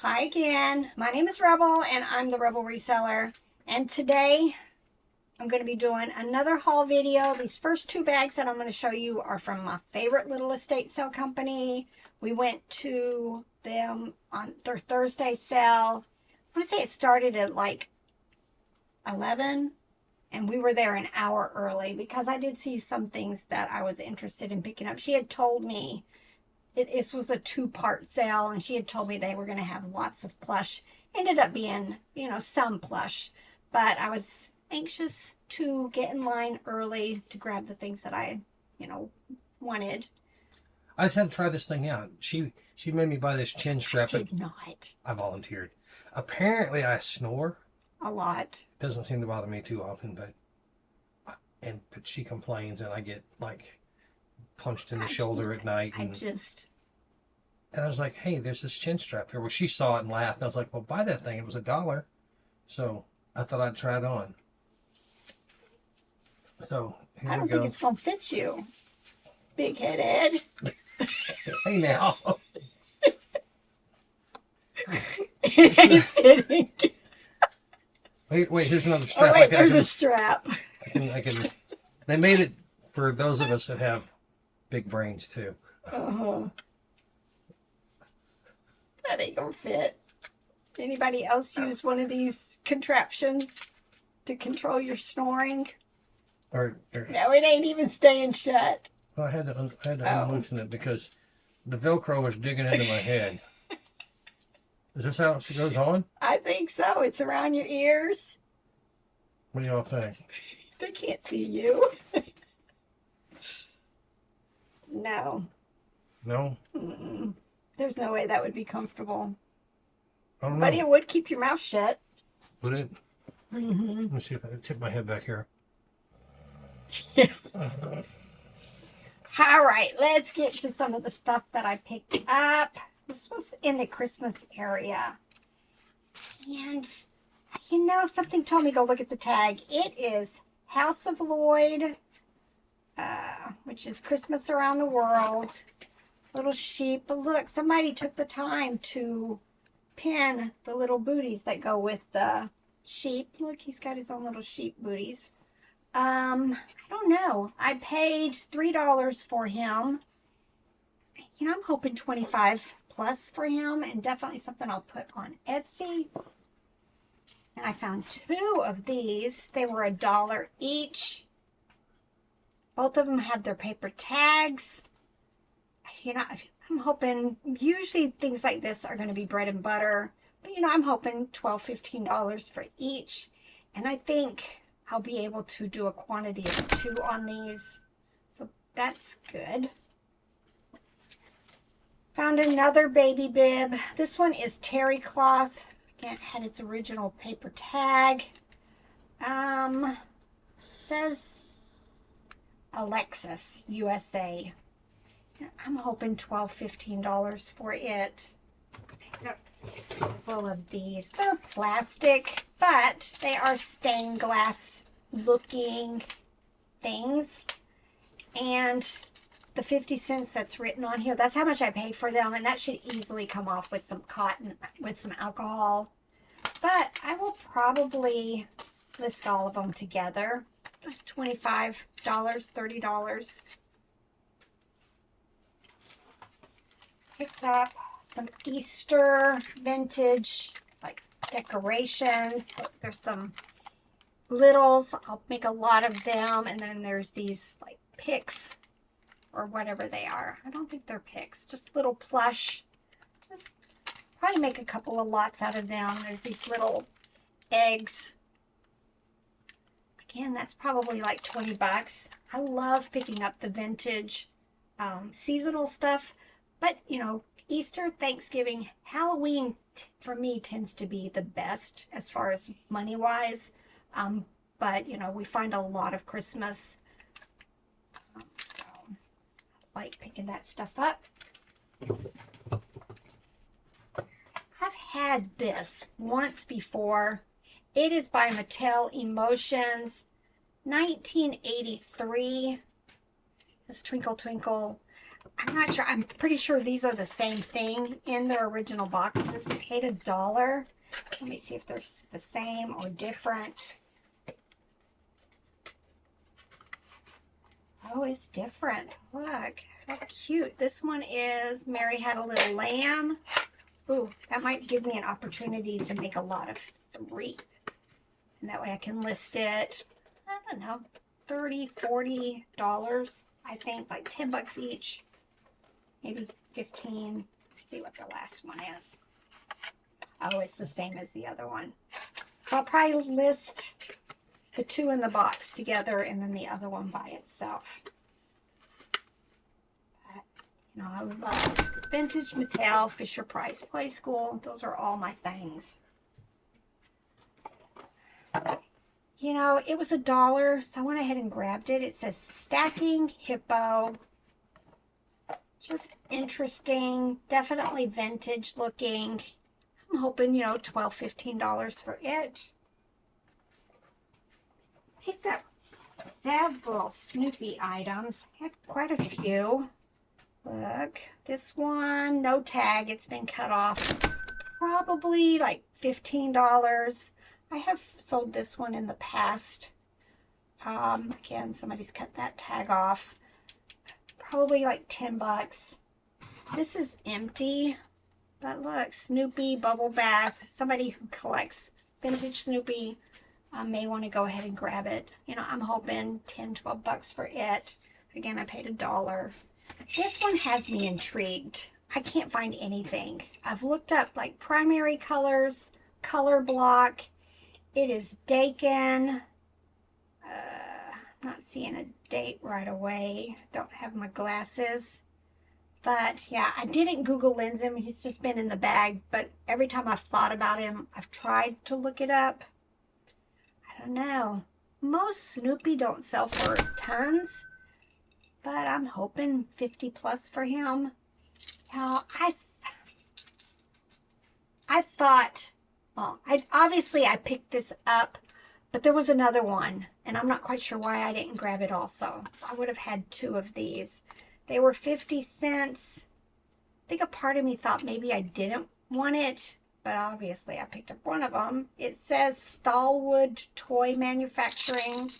Hi again, my name is Rebel and I'm the Rebel Reseller, and today I'm going to be doing another haul video. These first two bags that I'm going to show you are from my favorite little estate sale company. We went to them on their Thursday sale. I want to say it started at like 11 and we were there an hour early because I did see some things that I was interested in picking up. She had told me this was a two-part sale, and she had told me they were going to have lots of plush. Ended up being, some plush, but I was anxious to get in line early to grab the things that I, wanted. I just had to try this thing out. She made me buy this chin strap. I did not. I volunteered. Apparently, I snore A lot. It doesn't seem to bother me too often, but she complains, and I get like punched in the shoulder at night. And I was like, hey, there's this chin strap here. Well, she saw it and laughed, and I was like, well, buy that thing. It was $1. So I thought I'd try it on. So here I don't we go. think it's going to fit you, big-headed. Hey, now. It ain't fitting. Wait, here's another strap. Oh, wait, there's a strap. I can. They made it for those of us that have big brains, too. Uh-huh. That ain't gonna fit. Anybody else use one of these contraptions to control your snoring? Or No, it ain't even staying shut. well, I had to unloosen it because the Velcro was digging into my head. Is this how it goes on? I think so. It's around your ears. What do y'all think? They can't see you. No. No? Mm-mm. There's no way that would be comfortable. I don't know. But it would keep your mouth shut. Would it? Mm-hmm. Let me see if I can tip my head back here. All right, let's get to some of the stuff that I picked up. This was in the Christmas area. And, something told me go look at the tag. It is House of Lloyd, which is Christmas Around the World. Little sheep. But look, somebody took the time to pin the little booties that go with the sheep. Look, he's got his own little sheep booties. I don't know. I paid $3 for him. I'm hoping 25 plus for him, and definitely something I'll put on Etsy. And I found two of these. They were $1 each. Both of them have their paper tags. I'm hoping, usually things like this are going to be bread and butter. But, I'm hoping $12, $15 for each. And I think I'll be able to do a quantity of 2 on these. So that's good. Found another baby bib. This one is terry cloth. Again, it had its original paper tag. Says Alexis, USA. I'm hoping $12, $15 for it. Full of these. They're plastic, but they are stained glass looking things. And the 50 cents that's written on here, that's how much I paid for them, and that should easily come off with some cotton, with some alcohol. But I will probably list all of them together. $25, $30. Picked up some Easter vintage like decorations. There's some littles. I'll make a lot of them. And then there's these like picks or whatever they are. I don't think they're picks. Just little plush. Just probably make a couple of lots out of them. There's these little eggs. Again, that's probably like 20 bucks. I love picking up the vintage seasonal stuff. But, Easter, Thanksgiving, Halloween, for me, tends to be the best as far as money-wise. But, we find a lot of Christmas. So, I like picking that stuff up. I've had this once before. It is by Mattel Emotions, 1983. This Twinkle Twinkle I'm not sure. I'm pretty sure these are the same thing in their original box. This paid $1. Let me see if they're the same or different. Oh, it's different. Look, how cute. This one is Mary Had a Little Lamb. Ooh, that might give me an opportunity to make a lot of 3. And that way I can list it, I don't know, $30, $40, I think, like $10 each. Maybe 15. Let's see what the last one is. Oh, it's the same as the other one. So I'll probably list the 2 in the box together and then the other one by itself. But, you know, I love vintage Mattel, Fisher Price Play School. Those are all my things. You know, it was $1, so I went ahead and grabbed it. It says Stacking Hippo. Just interesting, definitely vintage looking. I'm hoping, you know, $12, $15 for it. Picked up several Snoopy items. Had quite a few. Look, this one, no tag. It's been cut off. Probably like $15. I have sold this one in the past. Again, somebody's cut that tag off. Probably like $10. This is empty, but look, Snoopy bubble bath. Somebody who collects vintage Snoopy may want to go ahead and grab it. You know, I'm hoping $10, $12 for it. Again, I paid $1. This one has me intrigued. I can't find anything. I've looked up like primary colors, color block. It is Dakin. I'm not seeing a date right away. Don't have my glasses. But yeah, I didn't Google lens him. He's just been in the bag. But every time I've thought about him, I've tried to look it up. I don't know. Most Snoopy don't sell for tons. But I'm hoping 50 plus for him. Now, I thought, well, obviously I picked this up, but there was another one, and I'm not quite sure why I didn't grab it also. I would have had 2 of these. They were 50 cents. I think a part of me thought maybe I didn't want it, but obviously I picked up one of them. It says Stallwood Toy Manufacturing.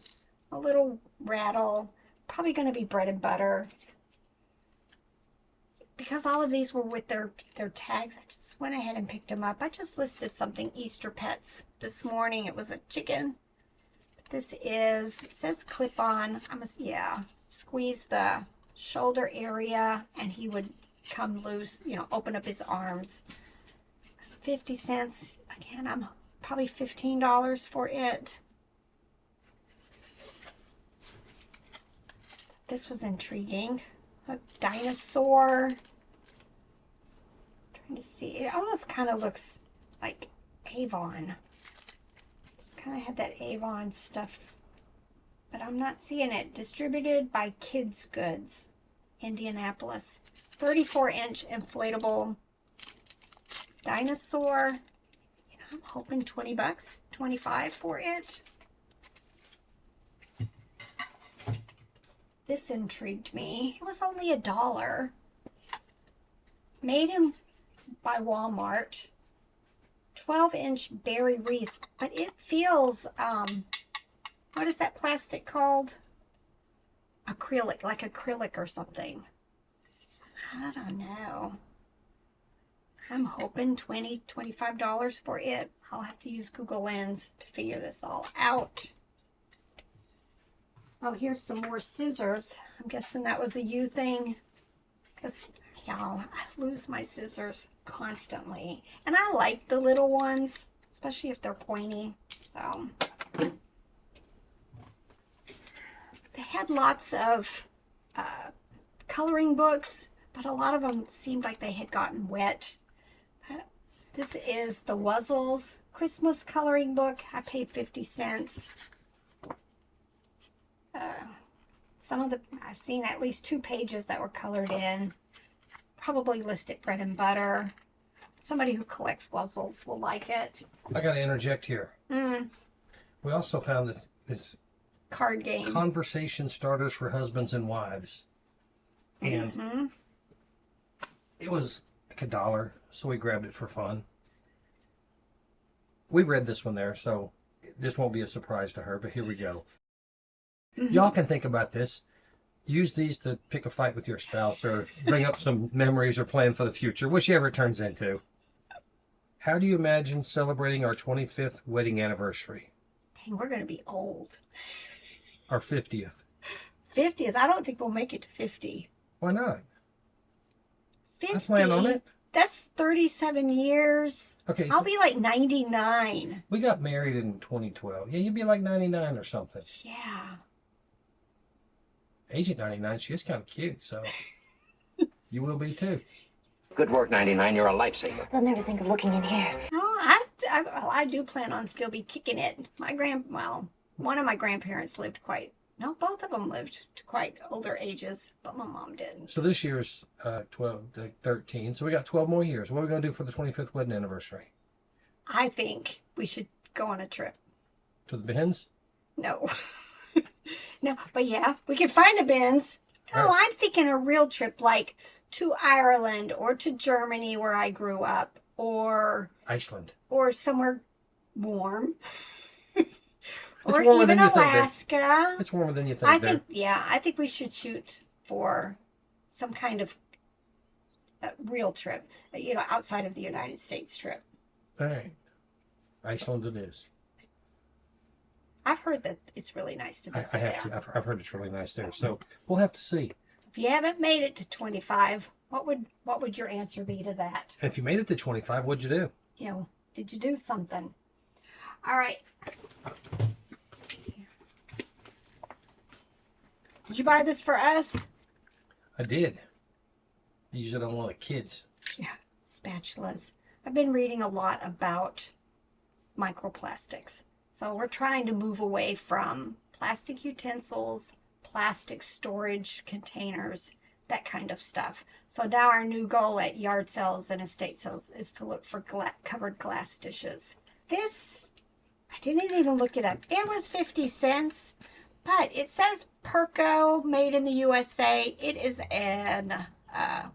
A little rattle. Probably going to be bread and butter. Because all of these were with their tags, I just went ahead and picked them up. I just listed something Easter pets this morning. It was a chicken. This is, it says clip-on. Yeah, squeeze the shoulder area and he would come loose, you know, open up his arms. 50 cents. Again, I'm probably $15 for it. This was intriguing. A dinosaur. Trying to see. It almost kind of looks like Avon. Just kind of had that Avon stuff. But I'm not seeing it. Distributed by Kids Goods, Indianapolis. 34-inch inflatable dinosaur. You know, I'm hoping $20, $25 for it. This intrigued me. It was only $1. Made by Walmart. 12-inch berry wreath. But it feels, what is that plastic called? Acrylic, like acrylic or something. I don't know. I'm hoping $20, $25 for it. I'll have to use Google Lens to figure this all out. Oh, here's some more scissors. I'm guessing that was a you thing. Because, y'all, I lose my scissors constantly. And I like the little ones, especially if they're pointy. So, they had lots of coloring books, but a lot of them seemed like they had gotten wet. But this is the Wuzzles Christmas coloring book. I paid 50 cents. Some of the, I've seen at least 2 pages that were colored in. Probably listed bread and butter. Somebody who collects Wuzzles will like it. I got to interject here. We also found this card game. Conversation starters for husbands and wives. And It was like $1, so we grabbed it for fun. We read this one there, so this won't be a surprise to her, but here we go. Y'all can think about this. Use these to pick a fight with your spouse or bring up some memories or plan for the future, whichever it turns into. How do you imagine celebrating our 25th wedding anniversary? Dang, we're going to be old. Our 50th. 50th? I don't think we'll make it to 50. Why not? 50? I plan on it. That's 37 years. Okay. I'll be like 99. We got married in 2012. Yeah, you'd be like 99 or something. Yeah. Agent 99, she is kind of cute, so you will be too. Good work, 99. You're a lifesaver. They'll never think of looking in here. No, I do plan on still be kicking it. One of my grandparents lived both of them lived to quite older ages, but my mom didn't. So this year's 13, so we got 12 more years. What are we going to do for the 25th wedding anniversary? I think we should go on a trip. To the Bends? No. No, but yeah, we could find a Benz. No, Yes. I'm thinking a real trip like to Ireland or to Germany where I grew up or Iceland. or somewhere warm. Or warmer even than you think, babe. Alaska. It's warmer than you think, babe. I think we should shoot for some kind of real trip, outside of the United States trip. All right. Iceland it is. I've heard that it's really nice to visit I have there. to. I've heard it's really nice there. So we'll have to see. If you haven't made it to 25, what would your answer be to that? And if you made it to 25, what'd you do? Did you do something? All right. Did you buy this for us? I did. I used it on one of the kids. Yeah, spatulas. I've been reading a lot about microplastics. So we're trying to move away from plastic utensils, plastic storage containers, that kind of stuff. So now our new goal at yard sales and estate sales is to look for covered glass dishes. This, I didn't even look it up. It was 50 cents, but it says Perco, made in the USA. It is a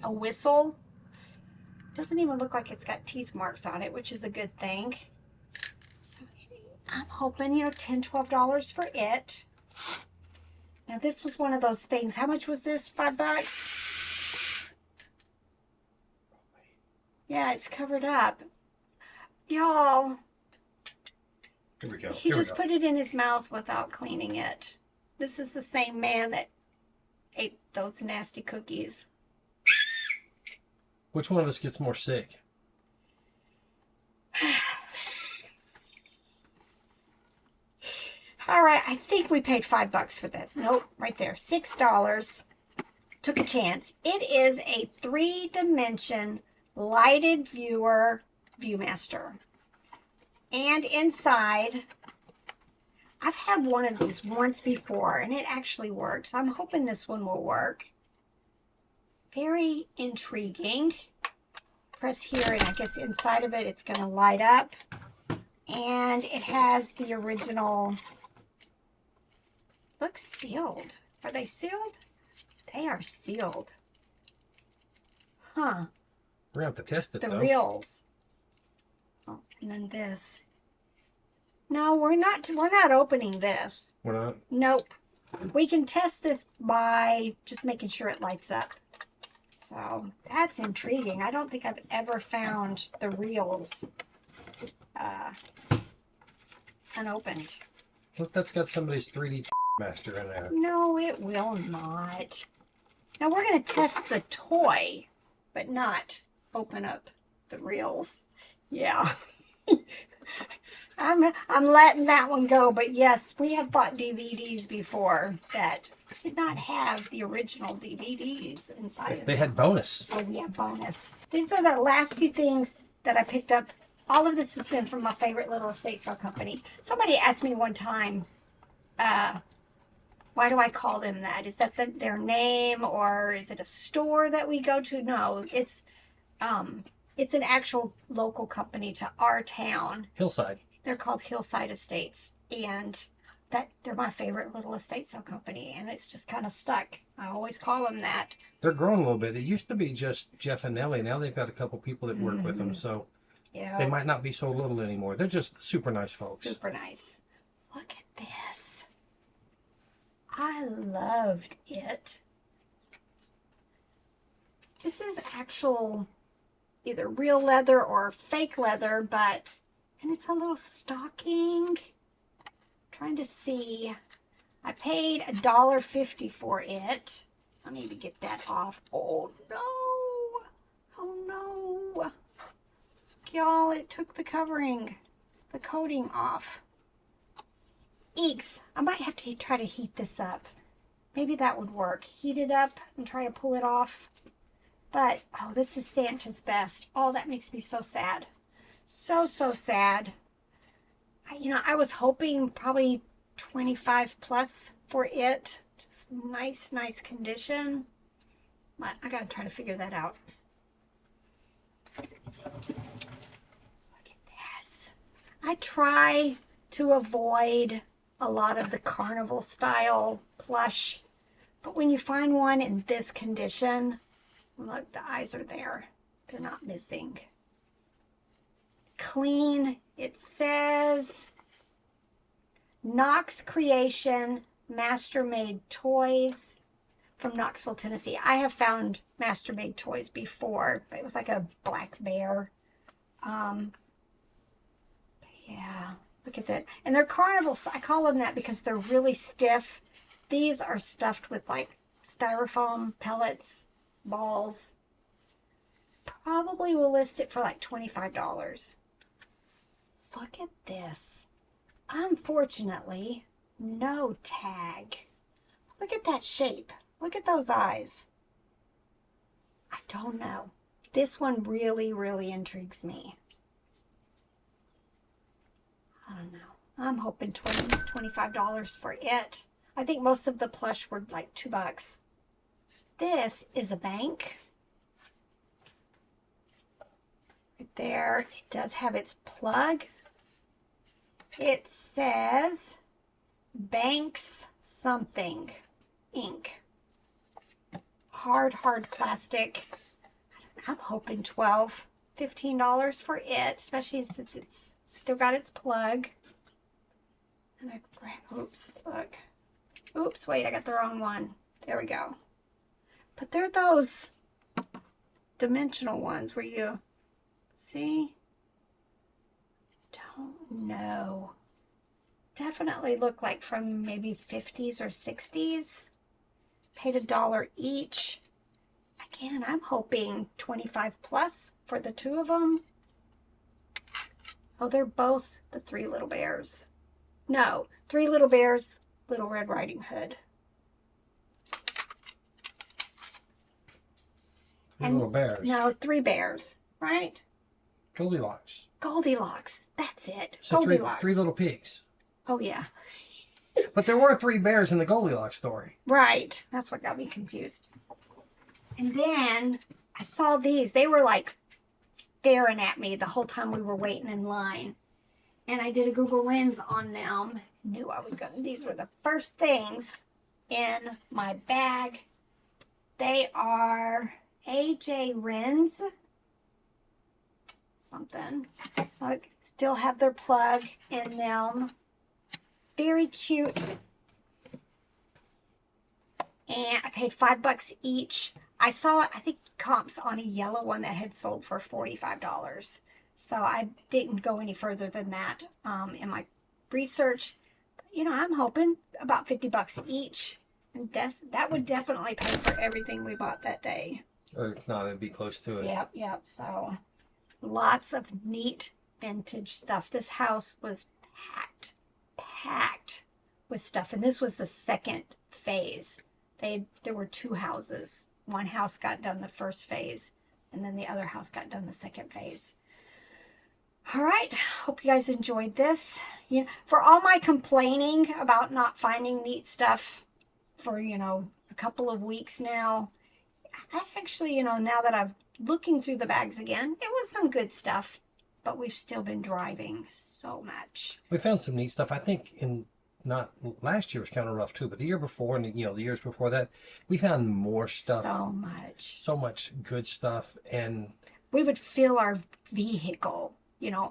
whistle. Doesn't even look like it's got teeth marks on it, which is a good thing. So I'm hoping, $10, $12 for it. Now this was one of those things. How much was this? $5? Yeah, it's covered up. Y'all, Here we go. he just put it in his mouth without cleaning it. This is the same man that ate those nasty cookies. Which one of us gets more sick? All right, I think we paid $5 for this. Nope, right there, $6. Took a chance. It is a 3-dimension lighted Viewmaster. And inside, I've had one of these once before, and it actually works. I'm hoping this one will work. Very intriguing. Press here, and I guess inside of it, it's going to light up. And it has the original... Looks sealed. Are they sealed? They are sealed. Huh. We're going to have to test it, The though. reels. Oh, and then this. No, we're not opening this. We're not? Nope. We can test this by just making sure it lights up. So that's intriguing. I don't think I've ever found the reels unopened. Look, that's got somebody's 3D master in there. No, it will not. Now we're going to test the toy, but not open up the reels. Yeah. I'm letting that one go, but yes, we have bought DVDs before that did not have the original DVDs inside of They them. had bonus. Oh yeah, bonus. These are the last few things that I picked up. All of this has been from my favorite little estate sale company. Somebody asked me one time, why do I call them that? Is that their name, or is it a store that we go to? No, it's an actual local company to our town. Hillside. They're called Hillside Estates, and they're my favorite little estate sale company, and it's just kind of stuck. I always call them that. They're growing a little bit. It used to be just Jeff and Nellie. Now they've got a couple people that work with them, so they might not be so little anymore. They're just super nice folks. Super nice. Look at this. I loved it. This is actual either real leather or fake leather, and it's a little stocking. Trying to see. I paid $1.50 for it. I need to get that off. Oh no! Oh no! Y'all, it took the covering, the coating off. Eeks! I might have to try to heat this up. Maybe that would work. Heat it up and try to pull it off. But, oh, this is Santa's best. Oh, that makes me so sad. So sad. I was hoping probably 25 plus for it. Just nice condition. But I gotta try to figure that out. Look at this. I try to avoid a lot of the carnival style plush. But when you find one in this condition, look, the eyes are there. They're not missing. Clean. It says Knox Creation Master Made Toys from Knoxville, Tennessee. I have found Master Made Toys before, but it was like a black bear. Yeah, look at that. And they're carnival. I call them that because they're really stiff. These are stuffed with like styrofoam pellets, balls. Probably will list it for like $25. Look at this. Unfortunately, no tag. Look at that shape. Look at those eyes. I don't know. This one really intrigues me. I don't know. I'm hoping $20, $25 for it. I think most of the plush were like $2. This is a bank. Right there. It does have its plug. It says Banks something ink. Hard plastic. I'm hoping $12, $15 for it, especially since it's still got its plug. And I grab, oops, look. Oops, wait, I got the wrong one. There we go. But they're those dimensional ones where you, see? Don't know. Definitely look like from maybe 50s or 60s. Paid $1 each. Again, I'm hoping 25 plus for the two of them. Oh, they're both the Three Little Bears. No, Three Little Bears, Little Red Riding Hood. Three Little Bears. No, Three Bears, right? Goldilocks. Goldilocks, that's it. So Goldilocks. three little pigs. Oh, yeah. But there were 3 bears in the Goldilocks story. Right. That's what got me confused. And then I saw these. They were like staring at me the whole time we were waiting in line. And I did a Google Lens on them. Knew I was going to. These were the first things in my bag. They are AJ Renz. Something. Look, still have their plug in them. Very cute. And I paid $5 each. I saw, I think, comps on a yellow one that had sold for $45. So I didn't go any further than that in my research. You know, I'm hoping about $50 each. And that would definitely pay for everything we bought that day. Or if not, it'd be close to it. Yep. So lots of neat vintage stuff. This house was packed with stuff. And this was the second phase. There were 2 houses. One house got done the first phase, and then the other house got done the second phase. All right, hope you guys enjoyed this. You know, for all my complaining about not finding neat stuff for, a couple of weeks now, I actually, now that I'm looking through the bags again, it was some good stuff, but we've still been driving so much. We found some neat stuff. I think in not last year was kind of rough too, but the year before and the years before that, we found more stuff, so much good stuff, and we would fill our vehicle,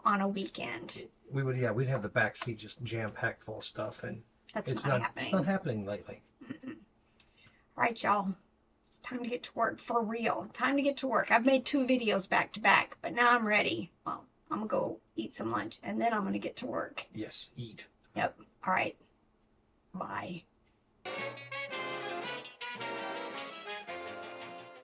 on a weekend. we'd have the back seat just jam packed full of stuff, and That's not happening. It's not happening lately. All right, y'all. It's time to get to work for real. Time to get to work. I've made 2 videos back to back, but now I'm ready. Well, I'm gonna go eat some lunch, and then I'm gonna get to work. Yes, eat. Yep. All right. Bye.